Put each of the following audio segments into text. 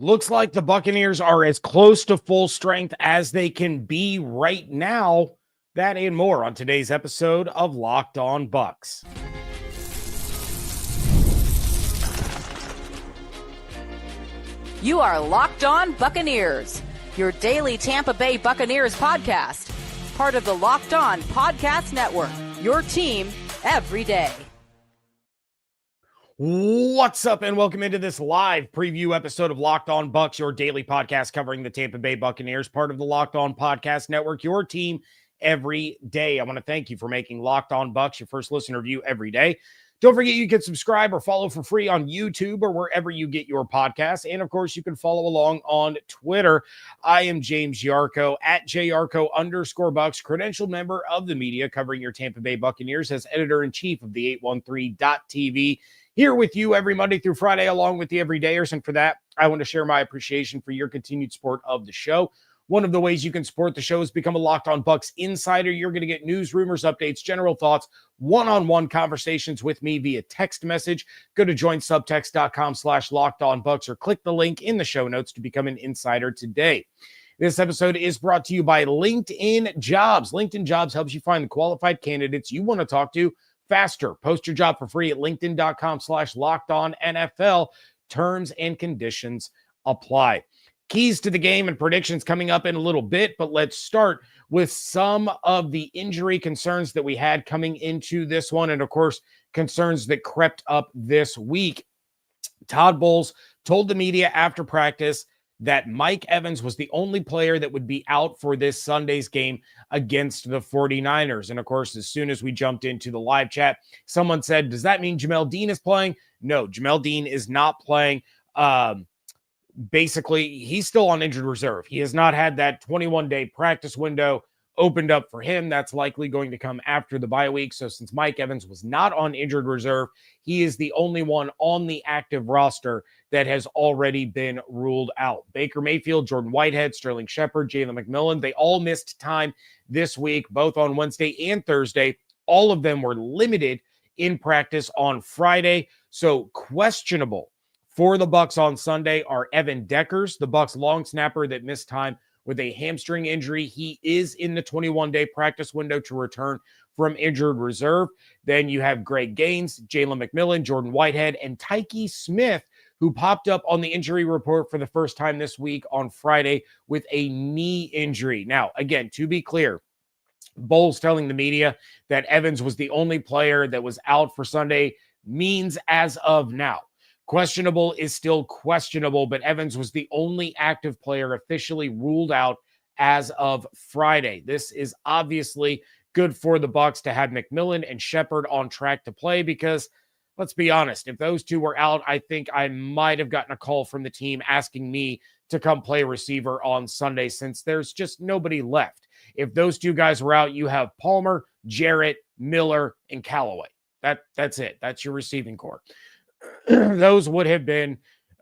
Looks like the Buccaneers are as close to full strength as they can be right now. That and more on today's episode of Locked On Bucs. You are Locked On Buccaneers, your daily Tampa Bay Buccaneers podcast. Part of the Locked On Podcast Network, your team every day. What's up, and welcome into this live preview episode of Locked On Bucs, your daily podcast covering the Tampa Bay Buccaneers, part of the Locked On Podcast Network, your team every day. I want to thank you for making Locked On Bucs your first listener view every day. Don't forget you can subscribe or follow for free on YouTube or wherever you get your podcasts. And, of course, you can follow along on Twitter. I am James Yarcho, at @JYarcho_Bucs, credentialed member of the media covering your Tampa Bay Buccaneers as editor-in-chief of the 813.TV. Here with you every Monday through Friday, along with the everydayers. And for that, I want to share my appreciation for your continued support of the show. One of the ways you can support the show is become a Locked On Bucs insider. You're going to get news, rumors, updates, general thoughts, one-on-one conversations with me via text message. Go to joinsubtext.com/LockedOnBucs or click the link in the show notes to become an insider today. This episode is brought to you by LinkedIn Jobs. LinkedIn Jobs helps you find the qualified candidates you want to talk to faster. Post your job for free at linkedin.com/LockedOnNFL. Terms and conditions apply. Keys to the game and predictions coming up in a little bit, but let's start with some of the injury concerns that we had coming into this one, and of course, concerns that crept up this week. Todd Bowles told the media after practice that Mike Evans was the only player that would be out for this Sunday's game against the 49ers. And of course, as soon as we jumped into the live chat, someone said, does that mean Jamel Dean is playing? No, Jamel Dean is not playing. Basically, he's still on injured reserve. He has not had that 21-day practice window opened up for him. That's likely going to come after the bye week. So since Mike Evans was not on injured reserve, he is the only one on the active roster that has already been ruled out. Baker Mayfield, Jordan Whitehead, Sterling Shepard, Jalen McMillan, they all missed time this week, both on Wednesday and Thursday. All of them were limited in practice on Friday. So questionable for the Bucs on Sunday are Evan Deckers, the Bucs long snapper that missed time with a hamstring injury. He is in the 21-day practice window to return from injured reserve. Then you have Greg Gaines, Jalen McMillan, Jordan Whitehead, and Tyke Smith, who popped up on the injury report for the first time this week on Friday with a knee injury. Now, again, to be clear, Bowles telling the media that Evans was the only player that was out for Sunday means as of now. Questionable is still questionable, but Evans was the only active player officially ruled out as of Friday. This is obviously good for the Bucs to have McMillan and Shepard on track to play because, let's be honest, if those two were out, I think I might have gotten a call from the team asking me to come play receiver on Sunday since there's just nobody left. If those two guys were out, you have Palmer, Jarrett, Miller, and Callaway. That's it. That's your receiving core. Those would have been,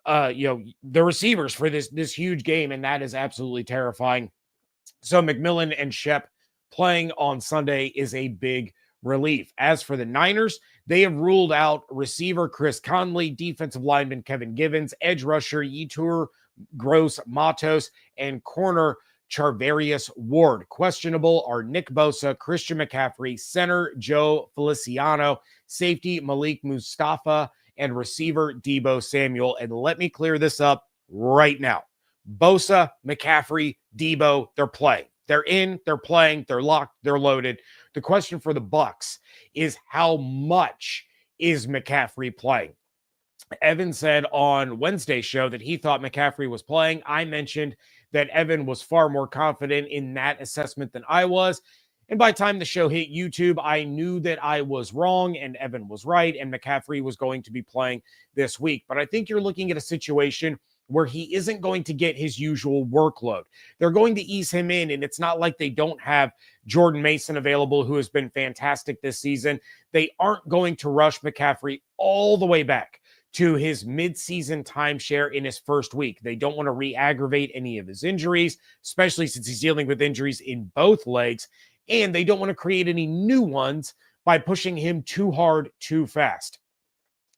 the receivers for this huge game, and that is absolutely terrifying. So McMillan and Shep playing on Sunday is a big relief. As for the Niners, they have ruled out receiver Chris Conley, defensive lineman Kevin Givens, edge rusher Yetur Gross Matos, and corner Charvarius Ward. Questionable are Nick Bosa, Christian McCaffrey, center Joe Feliciano, safety Malik Mustafa, and receiver Deebo Samuel. And let me clear this up right now. Bosa, McCaffrey, Deebo, they're playing. They're in, they're playing, they're locked, they're loaded. The question for the Bucs is how much is McCaffrey playing? Evan said on Wednesday's show that he thought McCaffrey was playing. I mentioned that Evan was far more confident in that assessment than I was. And by the time the show hit YouTube, I knew that I was wrong and Evan was right and McCaffrey was going to be playing this week. But I think you're looking at a situation where he isn't going to get his usual workload. They're going to ease him in, and it's not like they don't have Jordan Mason available, who has been fantastic this season. They aren't going to rush McCaffrey all the way back to his midseason timeshare in his first week. They don't want to re-aggravate any of his injuries, especially since he's dealing with injuries in both legs, and they don't want to create any new ones by pushing him too hard, too fast.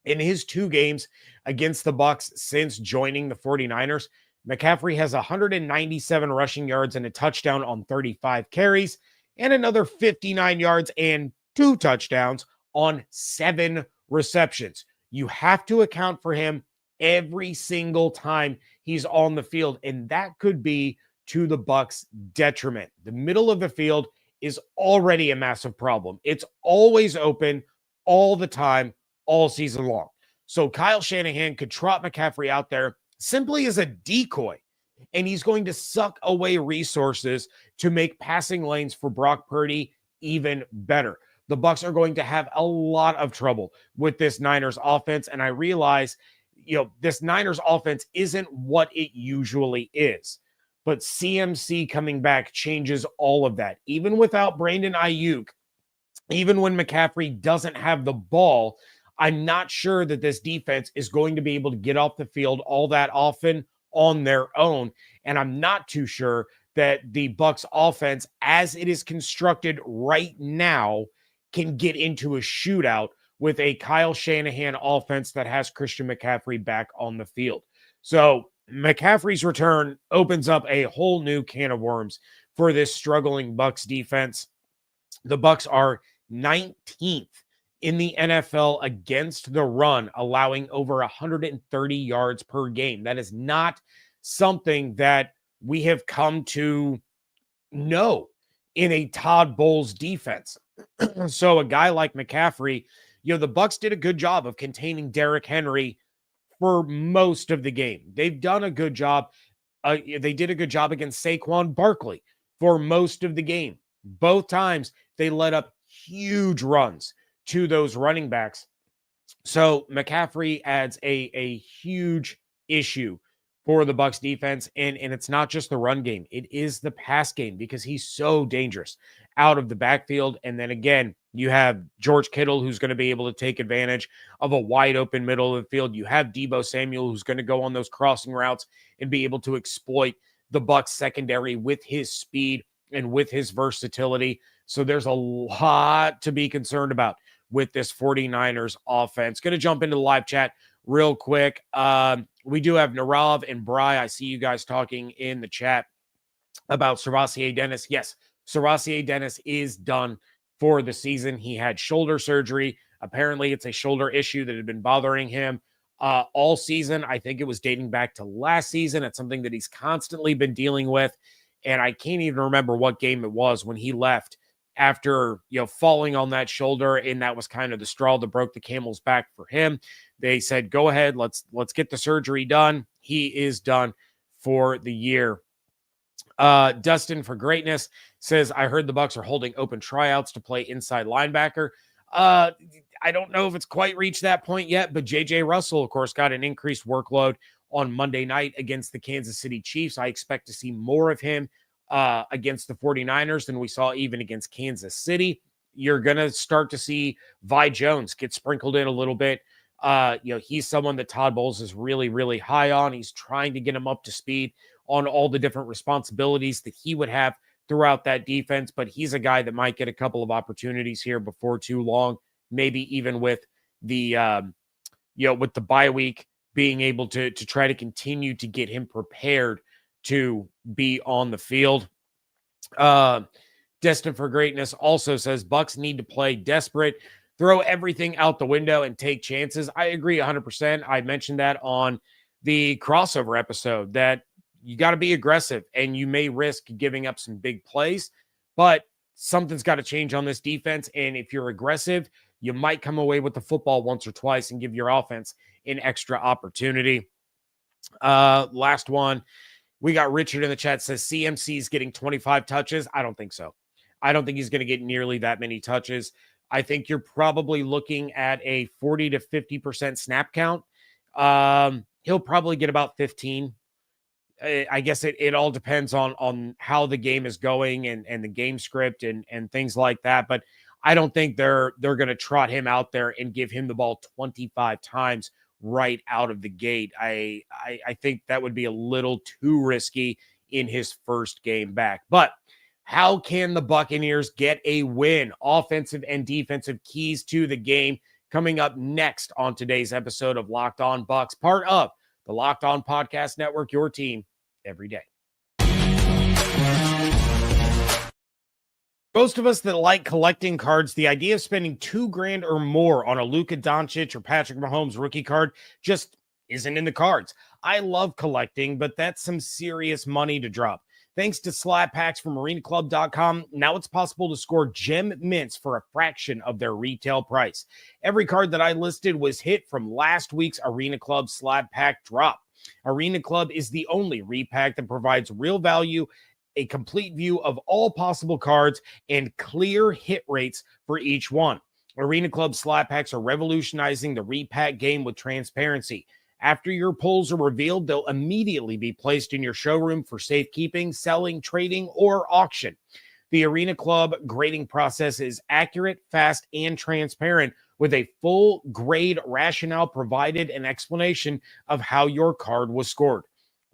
In his 2 games against the Bucs since joining the 49ers, McCaffrey has 197 rushing yards and a touchdown on 35 carries, and another 59 yards and 2 touchdowns on 7 receptions. You have to account for him every single time he's on the field, and that could be to the Bucs' detriment. The middle of the field is already a massive problem. It's always open all the time, all season long. So Kyle Shanahan could trot McCaffrey out there simply as a decoy, and he's going to suck away resources to make passing lanes for Brock Purdy even better. The Bucs are going to have a lot of trouble with this Niners offense, and I realize, this Niners offense isn't what it usually is. But CMC coming back changes all of that. Even without Brandon Ayuk, even when McCaffrey doesn't have the ball, I'm not sure that this defense is going to be able to get off the field all that often on their own. And I'm not too sure that the Bucs offense, as it is constructed right now, can get into a shootout with a Kyle Shanahan offense that has Christian McCaffrey back on the field. So McCaffrey's return opens up a whole new can of worms for this struggling Bucs defense. The Bucs are 19th in the NFL against the run, allowing over 130 yards per game. That is not something that we have come to know in a Todd Bowles defense. So a guy like McCaffrey, the Bucs did a good job of containing Derrick Henry for most of the game. They've done a good job. They did a good job against Saquon Barkley for most of the game. Both times they let up huge runs to those running backs. So McCaffrey adds a huge issue for the Bucs defense. And it's not just the run game. It is the pass game because he's so dangerous out of the backfield. And then again, you have George Kittle, who's going to be able to take advantage of a wide open middle of the field. You have Deebo Samuel, who's going to go on those crossing routes and be able to exploit the Bucs secondary with his speed and with his versatility. So there's a lot to be concerned about with this 49ers offense. Going to jump into the live chat real quick. We do have Narav and Bry. I see you guys talking in the chat about Servassier Dennis. Yes, Servassier Dennis is done for the season. He had shoulder surgery. Apparently, it's a shoulder issue that had been bothering him all season. I think it was dating back to last season. It's something that he's constantly been dealing with. And I can't even remember what game it was when he left after, falling on that shoulder. And that was kind of the straw that broke the camel's back for him. They said, go ahead, let's get the surgery done. He is done for the year. Dustin for Greatness says, I heard the Bucs are holding open tryouts to play inside linebacker. I don't know if it's quite reached that point yet, but J.J. Russell, of course, got an increased workload on Monday night against the Kansas City Chiefs. I expect to see more of him against the 49ers than we saw even against Kansas City. You're going to start to see Vi Jones get sprinkled in a little bit. He's someone that Todd Bowles is really, really high on. He's trying to get him up to speed on all the different responsibilities that he would have throughout that defense. But he's a guy that might get a couple of opportunities here before too long, maybe even with the, with the bye week, being able to try to continue to get him prepared to be on the field. Destined for Greatness also says Bucs need to play desperate, throw everything out the window and take chances. I agree 100%. I mentioned that on the crossover episode that you got to be aggressive and you may risk giving up some big plays, but something's got to change on this defense. And if you're aggressive, you might come away with the football once or twice and give your offense an extra opportunity. Last one. We got Richard in the chat says CMC is getting 25 touches. I don't think so. I don't think he's going to get nearly that many touches. I think you're probably looking at a 40 to 50% snap count. He'll probably get about 15. I guess it all depends on how the game is going and the game script and things like that. But I don't think they're going to trot him out there and give him the ball 25 times right out of the gate. I think that would be a little too risky in his first game back. But how can the Buccaneers get a win? Offensive and defensive keys to the game coming up next on today's episode of Locked On Bucs, part of the Locked On Podcast Network, your team every day. Most of us that like collecting cards, the idea of spending $2,000 or more on a Luka Doncic or Patrick Mahomes rookie card just isn't in the cards. I love collecting, but that's some serious money to drop. Thanks to slab packs from arenaclub.com, now it's possible to score gem mints for a fraction of their retail price. Every card that I listed was hit from last week's Arena Club slab pack drop. Arena Club is the only repack that provides real value, a complete view of all possible cards, and clear hit rates for each one. Arena Club slab packs are revolutionizing the repack game with transparency. After your pulls are revealed, they'll immediately be placed in your showroom for safekeeping, selling, trading, or auction. The Arena Club grading process is accurate, fast, and transparent, with a full grade rationale provided and explanation of how your card was scored.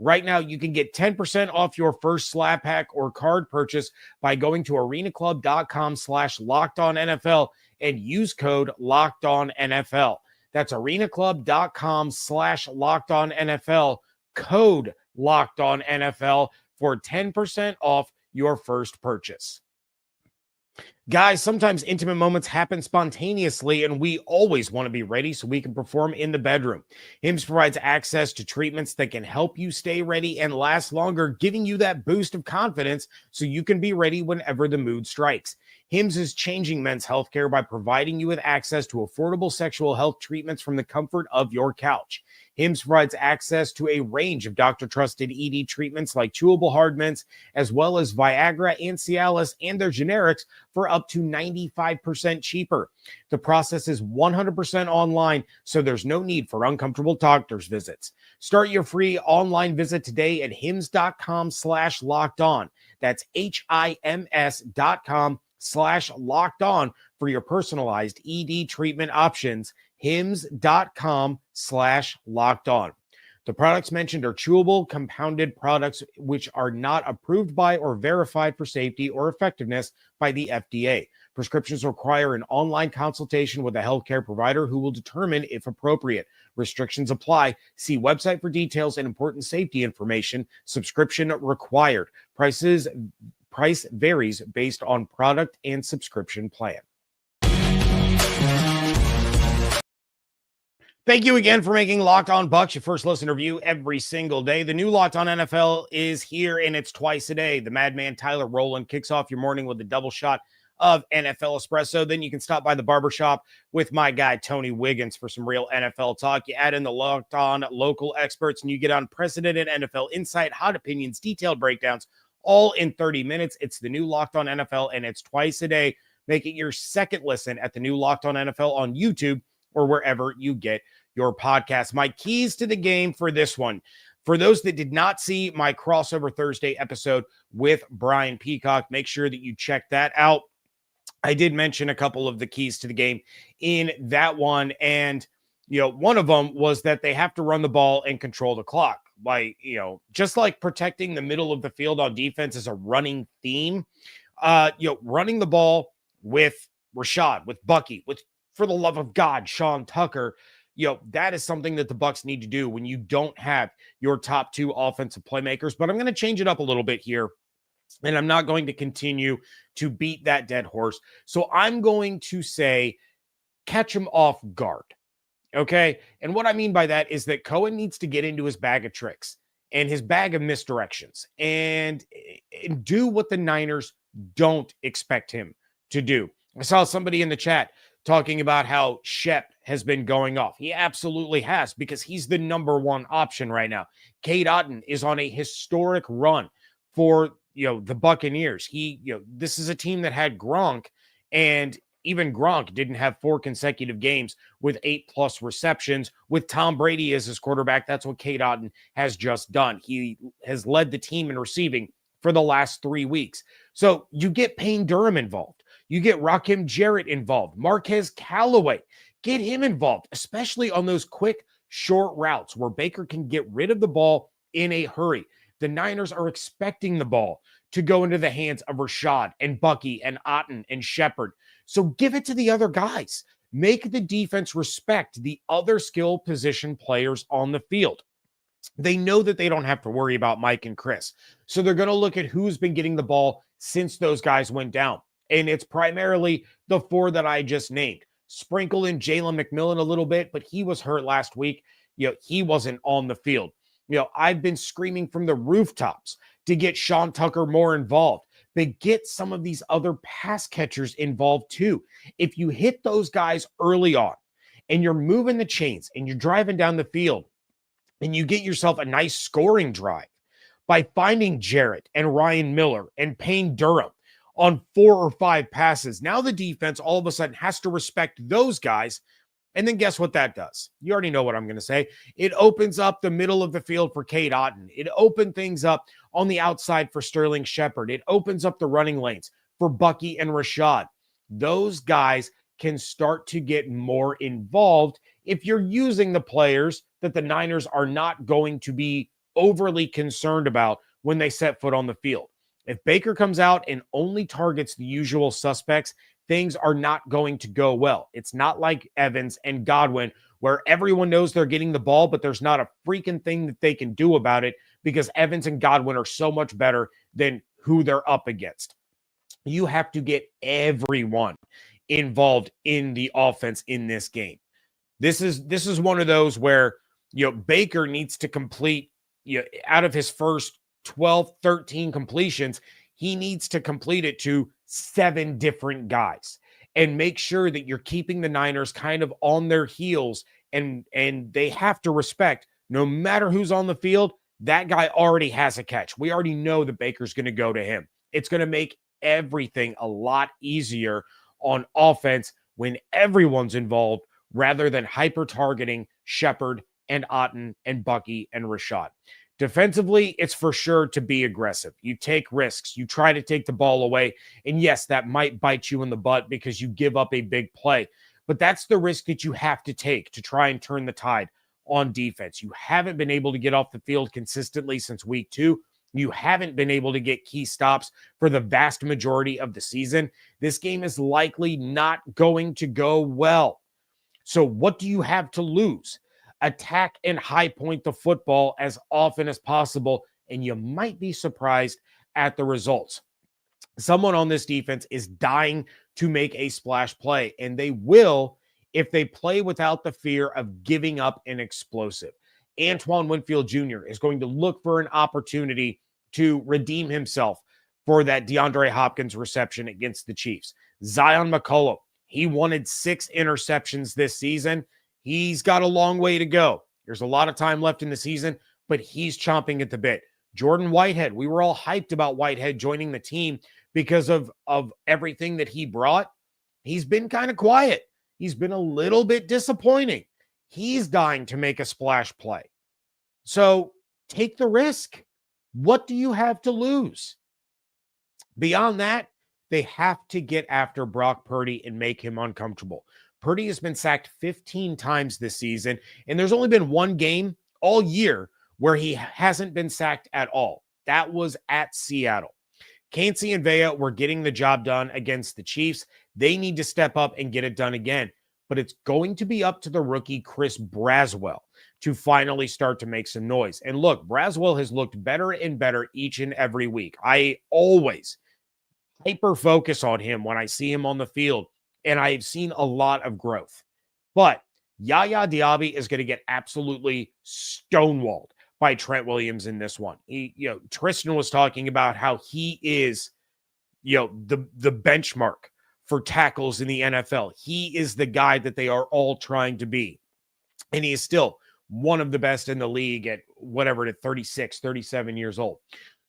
Right now, you can get 10% off your first slab pack or card purchase by going to arenaclub.com/LockedOnNFL and use code LockedOnNFL. That's arenaclub.com/LockedOnNFL, code LockedOnNFL for 10% off your first purchase. Guys, sometimes intimate moments happen spontaneously, and we always want to be ready so we can perform in the bedroom. Hims provides access to treatments that can help you stay ready and last longer, giving you that boost of confidence so you can be ready whenever the mood strikes. Hims is changing men's healthcare by providing you with access to affordable sexual health treatments from the comfort of your couch. Hims provides access to a range of doctor-trusted ED treatments like chewable hard mints, as well as Viagra and Cialis and their generics for up to 95% cheaper. The process is 100% online, so there's no need for uncomfortable doctor's visits. Start your free online visit today at hims.com/lockedon. That's HIMS.com/lockedon for your personalized ED treatment options. hims.com/lockedon. The products mentioned are chewable, compounded products which are not approved by or verified for safety or effectiveness by the FDA. Prescriptions require an online consultation with a healthcare provider who will determine if appropriate. Restrictions apply. See website for details and important safety information. Subscription required. Price varies based on product and subscription plan. Thank you again for making Locked On Bucs your first listen review every single day. The new Locked On NFL is here, and it's twice a day. The madman Tyler Rowland kicks off your morning with a double shot of NFL espresso. Then you can stop by the barbershop with my guy Tony Wiggins for some real NFL talk. You add in the Locked On local experts, and you get unprecedented NFL insight, hot opinions, detailed breakdowns, all in 30 minutes. It's the new Locked On NFL, and it's twice a day. Make it your second listen at the new Locked On NFL on YouTube or wherever you get your podcast. My keys to the game for this one. For those that did not see my crossover Thursday episode with Brian Peacock, make sure that you check that out. I did mention a couple of the keys to the game in that one. And, one of them was that they have to run the ball and control the clock. Just like protecting the middle of the field on defense is a running theme, running the ball with Rashad, with Bucky, with, for the love of God, Sean Tucker, that is something that the Bucs need to do when you don't have your top two offensive playmakers. But I'm going to change it up a little bit here, and I'm not going to continue to beat that dead horse. So I'm going to say catch him off guard, okay? And what I mean by that is that Cohen needs to get into his bag of tricks and his bag of misdirections and do what the Niners don't expect him to do. I saw somebody in the chat talking about how Shep has been going off. He absolutely has, because he's the number one option right now. Cade Otton is on a historic run for, the Buccaneers. This is a team that had Gronk, and even Gronk didn't have 4 consecutive games with 8+ receptions. With Tom Brady as his quarterback, that's what Cade Otton has just done. He has led the team in receiving for the last 3 weeks. So you get Payne Durham involved. You get Rakim Jarrett involved. Marquez Callaway, get him involved, especially on those quick, short routes where Baker can get rid of the ball in a hurry. The Niners are expecting the ball to go into the hands of Rashad and Bucky and Otton and Shepard. So give it to the other guys. Make the defense respect the other skill position players on the field. They know that they don't have to worry about Mike and Chris. So they're going to look at who's been getting the ball since those guys went down. And it's primarily the four that I just named. Sprinkle in Jalen McMillan a little bit, but he was hurt last week. He wasn't on the field. I've been screaming from the rooftops to get Sean Tucker more involved, but get some of these other pass catchers involved too. If you hit those guys early on and you're moving the chains and you're driving down the field and you get yourself a nice scoring drive by finding Jarrett and Ryan Miller and Payne Durham on 4 or 5 passes, now the defense all of a sudden has to respect those guys. And then guess what that does? You already know what I'm going to say. It opens up the middle of the field for Cade Otton. It opened things up on the outside for Sterling Shepard. It opens up the running lanes for Bucky and Rashad. Those guys can start to get more involved if you're using the players that the Niners are not going to be overly concerned about when they set foot on the field. If Baker comes out and only targets the usual suspects, things are not going to go well. It's not like Evans and Godwin, where everyone knows they're getting the ball, but there's not a freaking thing that they can do about it because Evans and Godwin are so much better than who they're up against. You have to get everyone involved in the offense in this game. This is one of those where, Baker needs to complete, out of his first 12, 13 completions, he needs to complete it to 7 different guys and make sure that you're keeping the Niners kind of on their heels, and they have to respect no matter who's on the field, that guy already has a catch. We already know that Baker's going to go to him. It's going to make everything a lot easier on offense when everyone's involved rather than hyper-targeting Shepard and Otton and Bucky and Rashad. Defensively, it's for sure to be aggressive. You take risks. You try to take the ball away. And yes, that might bite you in the butt because you give up a big play. But that's the risk that you have to take to try and turn the tide on defense. You haven't been able to get off the field consistently since week 2. You haven't been able to get key stops for the vast majority of the season. This game is likely not going to go well. So what do you have to lose? Attack and high point the football as often as possible, and you might be surprised at the results. Someone on this defense is dying to make a splash play, and they will if they play without the fear of giving up an explosive. Antoine Winfield Jr. is going to look for an opportunity to redeem himself for that DeAndre Hopkins reception against the Chiefs. Zyon McCollum, he wanted 6 interceptions this season. He's got a long way to go. There's a lot of time left in the season, but he's chomping at the bit. Jordan Whitehead, we were all hyped about Whitehead joining the team because of everything that he brought. He's been kind of quiet. He's been a little bit disappointing. He's dying to make a splash play. So take the risk. What do you have to lose? Beyond that, they have to get after Brock Purdy and make him uncomfortable. Purdy has been sacked 15 times this season, and there's only been one game all year where he hasn't been sacked at all. That was at Seattle. Kancey and Vea were getting the job done against the Chiefs. They need to step up and get it done again. But it's going to be up to the rookie Chris Braswell to finally start to make some noise. And look, Braswell has looked better and better each and every week. I always hyper-focus on him when I see him on the field, and I've seen a lot of growth. But Yaya Diaby is going to get absolutely stonewalled by Trent Williams in this one. Tristan was talking about how he is, the benchmark for tackles in the NFL. He is the guy that they are all trying to be. And he is still one of the best in the league at 36, 37 years old.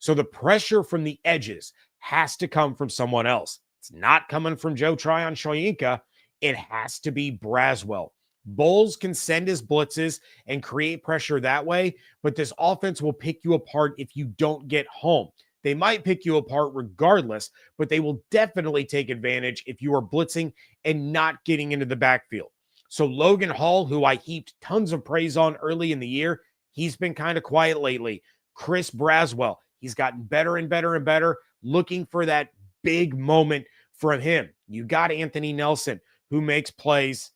So the pressure from the edges has to come from someone else. It's not coming from Joe Tryon-Shoyinka. It has to be Braswell. Bowles can send his blitzes and create pressure that way, but this offense will pick you apart if you don't get home. They might pick you apart regardless, but they will definitely take advantage if you are blitzing and not getting into the backfield. So Logan Hall, who I heaped tons of praise on early in the year, he's been kind of quiet lately. Chris Braswell, he's gotten better and better and better, looking for that big moment from him. You got Anthony Nelson, who makes plays,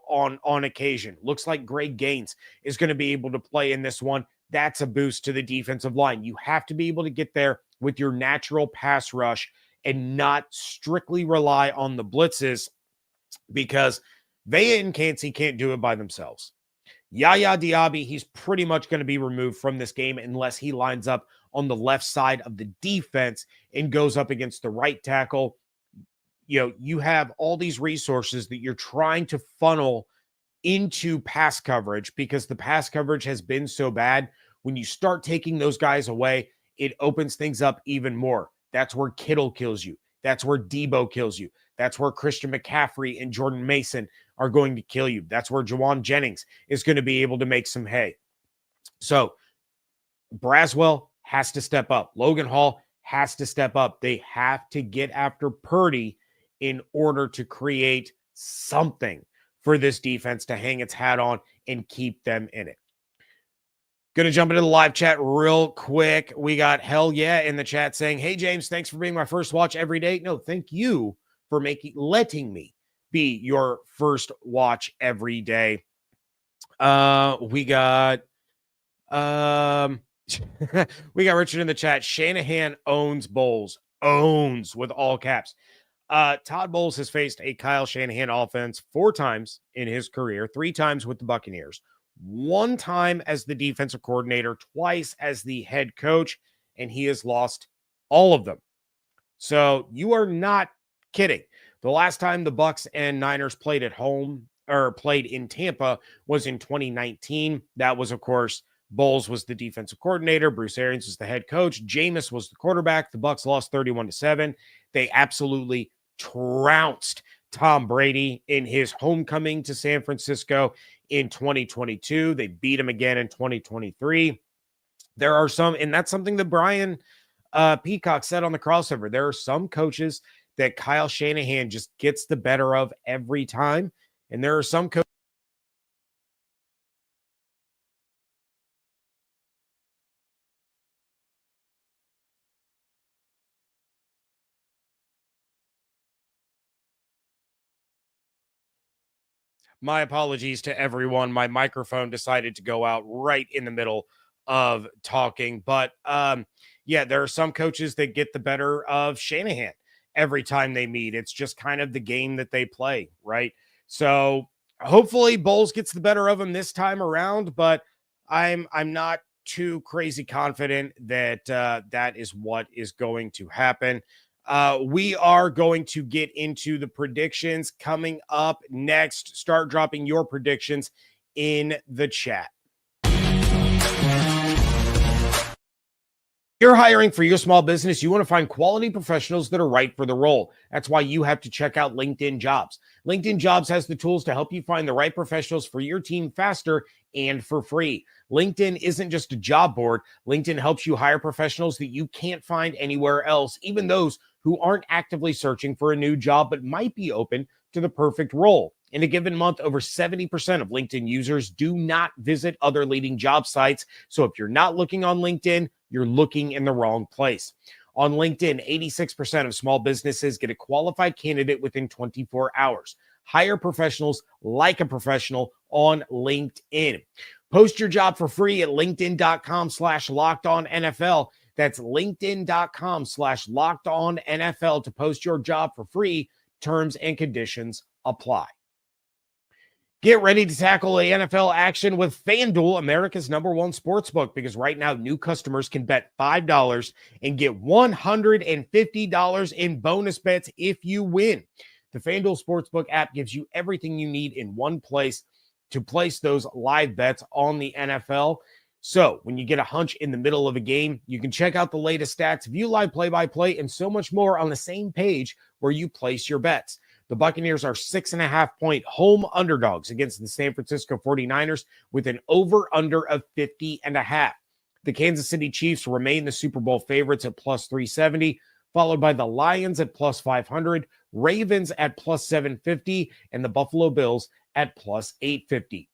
on occasion. Looks like Greg Gaines is going to be able to play in this one. That's a boost to the defensive line. You have to be able to get there with your natural pass rush and not strictly rely on the blitzes, because Vea and Kancey can't do it by themselves. Yaya Diaby, he's pretty much going to be removed from this game unless he lines up on the left side of the defense and goes up against the right tackle. You have all these resources that you're trying to funnel into pass coverage because the pass coverage has been so bad. When you start taking those guys away, it opens things up even more. That's where Kittle kills you. That's where Debo kills you. That's where Christian McCaffrey and Jordan Mason are going to kill you. That's where Jawan Jennings is going to be able to make some hay. So Braswell has to step up. Logan Hall has to step up. They have to get after Purdy in order to create something for this defense to hang its hat on and keep them in it. Going to jump into the live chat real quick. We got Hell Yeah in the chat saying, "Hey, James, thanks for being my first watch every day." No, thank you for letting me be your first watch every day. We got we got Richard in the chat. Shanahan owns Bowles. Owns with all caps. Todd Bowles has faced a Kyle Shanahan offense 4 times in his career, 3 times with the Buccaneers, 1 time as the defensive coordinator, twice as the head coach, and he has lost all of them. So you are not kidding. The last time the Bucs and Niners played at home or played in Tampa was in 2019. That was, of course, Bowles was the defensive coordinator. Bruce Arians was the head coach. Jameis was the quarterback. The Bucs lost 31-7. They absolutely trounced Tom Brady in his homecoming to San Francisco in 2022. They beat him again in 2023. There are some, and that's something that Brian Peacock said on the crossover. There are some coaches that Kyle Shanahan just gets the better of every time. And there are some coaches. My apologies to everyone. My microphone decided to go out right in the middle of talking. But yeah, there are some coaches that get the better of Shanahan every time they meet. It's just kind of the game that they play, right? So hopefully Bowles gets the better of him this time around, but I'm not too crazy confident that that is what is going to happen. We are going to get into the predictions coming up next. Start dropping your predictions in the chat. You're hiring for your small business. You want to find quality professionals that are right for the role. That's why you have to check out LinkedIn Jobs. LinkedIn Jobs has the tools to help you find the right professionals for your team faster and for free. LinkedIn isn't just a job board. LinkedIn helps you hire professionals that you can't find anywhere else, even those who aren't actively searching for a new job but might be open to the perfect role. In a given month, over 70% of LinkedIn users do not visit other leading job sites. So if you're not looking on LinkedIn, you're looking in the wrong place. On LinkedIn, 86% of small businesses get a qualified candidate within 24 hours. Hire professionals like a professional on LinkedIn. Post your job for free at linkedin.com/lockedonnfl. That's linkedin.com/lockedonnfl to post your job for free. Terms and conditions apply. Get ready to tackle the NFL action with FanDuel, America's #1 sportsbook, because right now new customers can bet $5 and get $150 in bonus bets if you win. The FanDuel Sportsbook app gives you everything you need in one place to place those live bets on the NFL. So when you get a hunch in the middle of a game, you can check out the latest stats, view live play-by-play, and so much more on the same page where you place your bets. The Buccaneers are 6.5-point home underdogs against the San Francisco 49ers with an over-under of 50.5. The Kansas City Chiefs remain the Super Bowl favorites at plus 370, followed by the Lions at plus 500, Ravens at plus 750, and the Buffalo Bills at plus 850.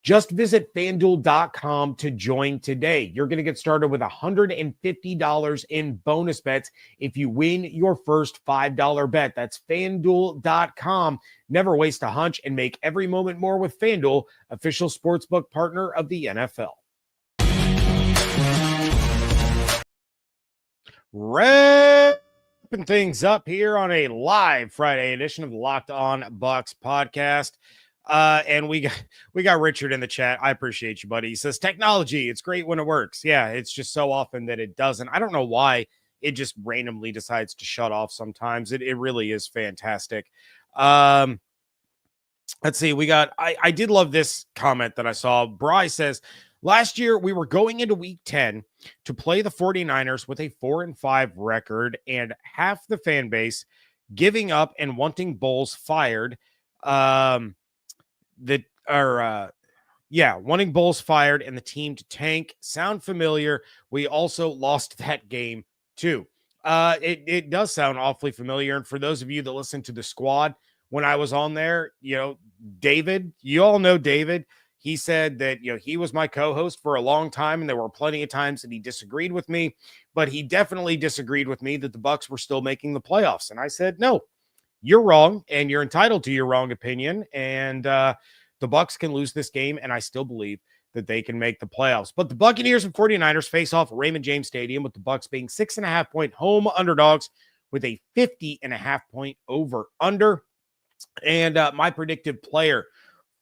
Just visit FanDuel.com to join today. You're going to get started with $150 in bonus bets if you win your first $5 bet. That's FanDuel.com. Never waste a hunch and make every moment more with FanDuel, official sportsbook partner of the NFL. Wrapping things up here on a live Friday edition of the Locked On Bucs podcast. And we got Richard in the chat. I appreciate you, buddy. He says, technology, it's great when it works. Yeah, it's just so often that it doesn't. I don't know why it just randomly decides to shut off sometimes. It really is fantastic. Let's see. I did love this comment that I saw. Bry says, last year we were going into week 10 to play the 49ers with a 4-5 record and half the fan base giving up and wanting Bowles fired. Wanting Bowles fired and the team to tank. Sound familiar? We also lost that game too. It does sound awfully familiar. And for those of you that listen to the squad, when I was on there, David, you all know David. He said that, he was my co-host for a long time, and there were plenty of times that he disagreed with me, but he definitely disagreed with me that the Bucs were still making the playoffs. And I said, no, you're wrong, and you're entitled to your wrong opinion. And the Bucs can lose this game, and I still believe that they can make the playoffs. But the Buccaneers and 49ers face off at Raymond James Stadium, with the Bucs being 6.5-point home underdogs with a 50.5-point over-under. And my predictive player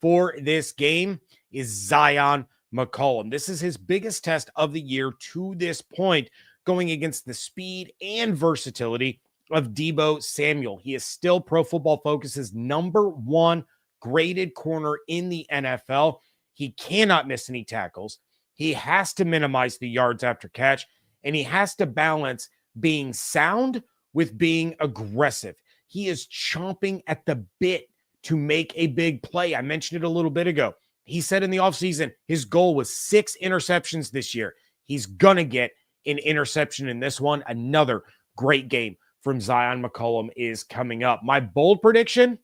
for this game is Zyon McCollum. This is his biggest test of the year to this point, going against the speed and versatility of Deebo Samuel. He is still Pro Football Focus's #1 graded corner in the NFL. He cannot miss any tackles. He has to minimize the yards after catch, and he has to balance being sound with being aggressive. He is chomping at the bit to make a big play. I mentioned it a little bit ago. He said in the offseason his goal was 6 interceptions this year. He's going to get an interception in this one. Another great game from Zyon McCollum is coming up. My bold prediction,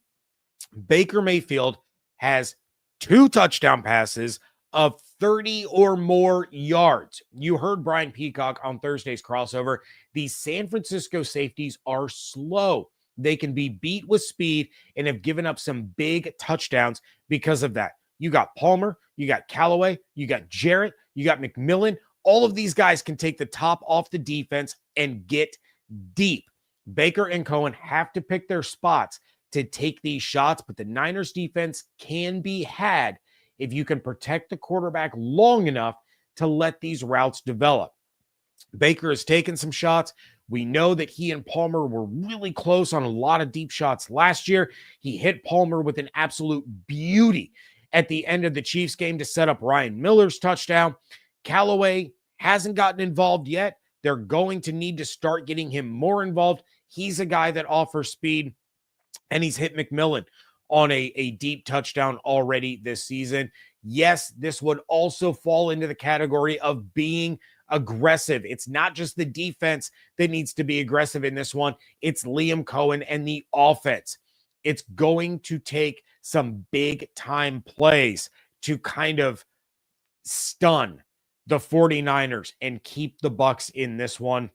Baker Mayfield has 2 touchdown passes of 30 or more yards. You heard Brian Peacock on Thursday's crossover. The San Francisco safeties are slow. They can be beat with speed and have given up some big touchdowns because of that. You got Palmer, you got Callaway, you got Jarrett, you got McMillan. All of these guys can take the top off the defense and get deep. Baker and Cohen have to pick their spots to take these shots, but the Niners defense can be had if you can protect the quarterback long enough to let these routes develop. Baker has taken some shots. We know that he and Palmer were really close on a lot of deep shots last year. He hit Palmer with an absolute beauty at the end of the Chiefs game to set up Ryan Miller's touchdown. Callaway hasn't gotten involved yet. They're going to need to start getting him more involved. He's a guy that offers speed, and he's hit McMillan on a deep touchdown already this season. Yes, this would also fall into the category of being aggressive. It's not just the defense that needs to be aggressive in this one. It's Liam Cohen and the offense. It's going to take some big time plays to kind of stun the 49ers and keep the Bucs in this one.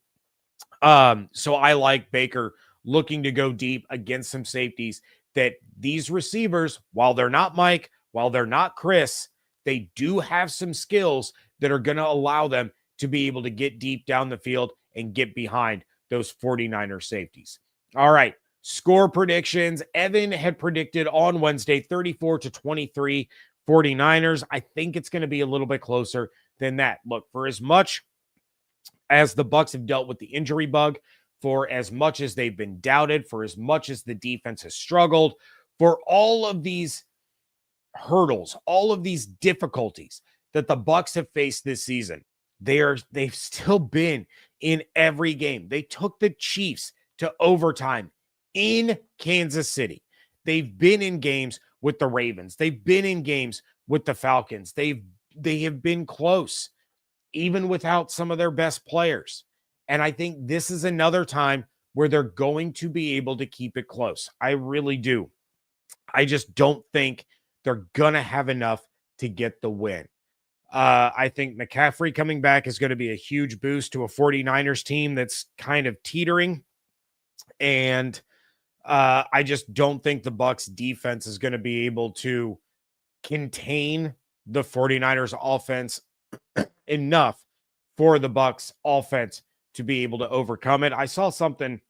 So I like Baker looking to go deep against some safeties that these receivers, while they're not Mike, while they're not Chris, they do have some skills that are going to allow them to be able to get deep down the field and get behind those 49er safeties. All right, score predictions. Evan had predicted on Wednesday 34-23 49ers. I think it's going to be a little bit closer than that. Look, for as much as the Bucs have dealt with the injury bug, for as much as they've been doubted, for as much as the defense has struggled, for all of these hurdles, all of these difficulties that the Bucs have faced this season, they've still been in every game. They took the Chiefs to overtime in Kansas City. They've been in games with the Ravens. They've been in games with the Falcons. They have been close, even without some of their best players. And I think this is another time where they're going to be able to keep it close. I really do. I just don't think they're going to have enough to get the win. I think McCaffrey coming back is going to be a huge boost to a 49ers team that's kind of teetering. And I just don't think the Bucs defense is going to be able to contain the 49ers offense enough for the Bucs offense to be able to overcome it. I saw something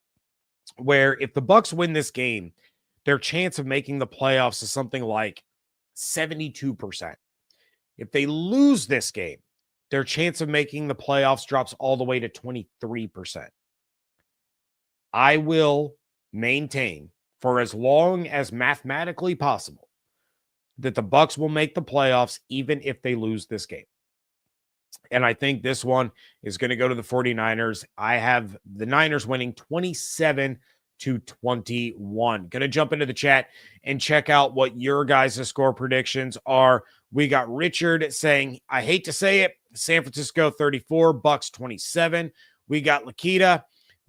where if the Bucs win this game, their chance of making the playoffs is something like 72%. If they lose this game, their chance of making the playoffs drops all the way to 23%. I will maintain for as long as mathematically possible that the Bucs will make the playoffs even if they lose this game. And I think this one is going to go to the 49ers. I have the Niners winning 27-21. Going to jump into the chat and check out what your guys' score predictions are. We got Richard saying, I hate to say it, San Francisco 34, Bucs 27. We got Lakita,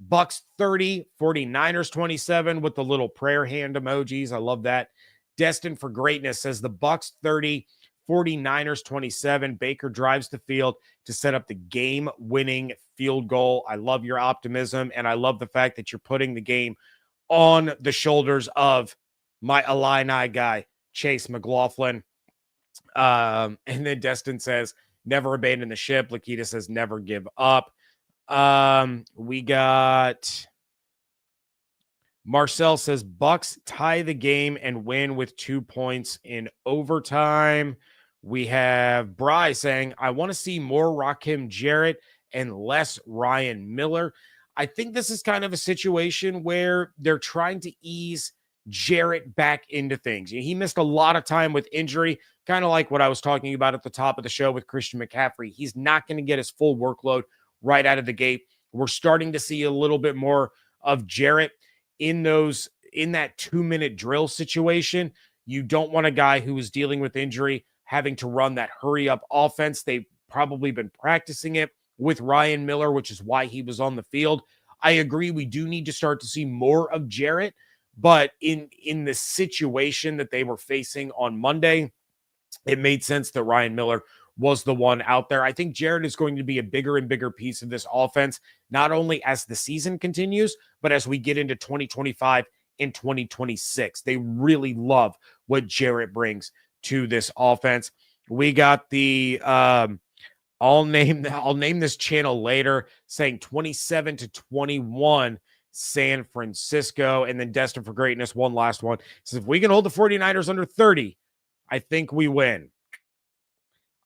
Bucs 30, 49ers 27 with the little prayer hand emojis. I love that. Destined for Greatness says the Bucs 30, 49ers 27. Baker drives the field to set up the game-winning field goal. I love your optimism, and I love the fact that you're putting the game on the shoulders of my Illini guy, Chase McLaughlin. And then Destin says, never abandon the ship. Lakita says, never give up. We got Marcel says, Bucs tie the game and win with 2 points in overtime. We have Bry saying, I want to see more Rakim Jarrett and less Ryan Miller. I think this is kind of a situation where they're trying to ease Jarrett back into things. He missed a lot of time with injury, kind of like what I was talking about at the top of the show with Christian McCaffrey. He's not going to get his full workload right out of the gate. We're starting to see a little bit more of Jarrett in that 2-minute drill situation. You don't want a guy who is dealing with injury having to run that hurry up offense. They've probably been practicing it with Ryan Miller, which is why he was on the field. I agree. We do need to start to see more of Jarrett, but in the situation that they were facing on Monday, it made sense that Ryan Miller was the one out there. I think Jarrett is going to be a bigger and bigger piece of this offense, not only as the season continues, but as we get into 2025 and 2026. They really love what Jarrett brings to this offense. We got the I'll name this channel later saying 27-21 San Francisco, and then Destined for Greatness, one last one. Says if we can hold the 49ers under 30, I think we win.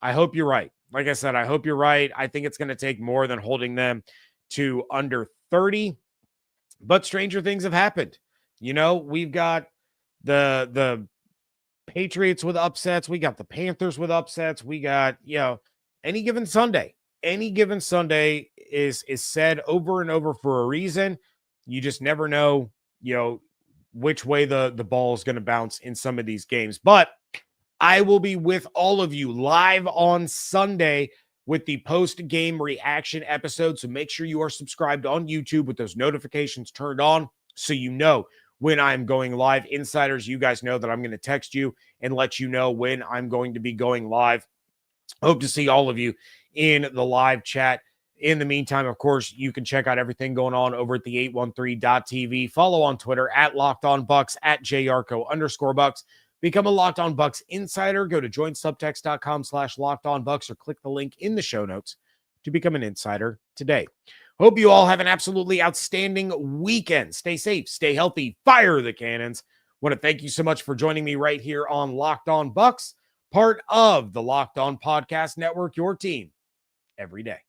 I hope you're right. Like I said, I hope you're right. I think it's going to take more than holding them to under 30, but stranger things have happened. We've got the Patriots with upsets. We got the Panthers with upsets. We got, any given Sunday is said over and over for a reason. You just never know, which way the ball is going to bounce in some of these games. But I will be with all of you live on Sunday with the post-game reaction episode. So make sure you are subscribed on YouTube with those notifications turned on so you know when I'm going live. Insiders, you guys know that I'm going to text you and let you know when I'm going to be going live. Hope to see all of you in the live chat. In the meantime, of course, you can check out everything going on over at the 813.tv. Follow on Twitter at Locked On Bucs, at @JYarcho_Bucs. Become a Locked On Bucs insider. Go to joinsubtext.com/LockedOnBucs or click the link in the show notes to become an insider today. Hope you all have an absolutely outstanding weekend. Stay safe, stay healthy, fire the cannons. Want to thank you so much for joining me right here on Locked On Bucs, part of the Locked On Podcast Network, your team every day.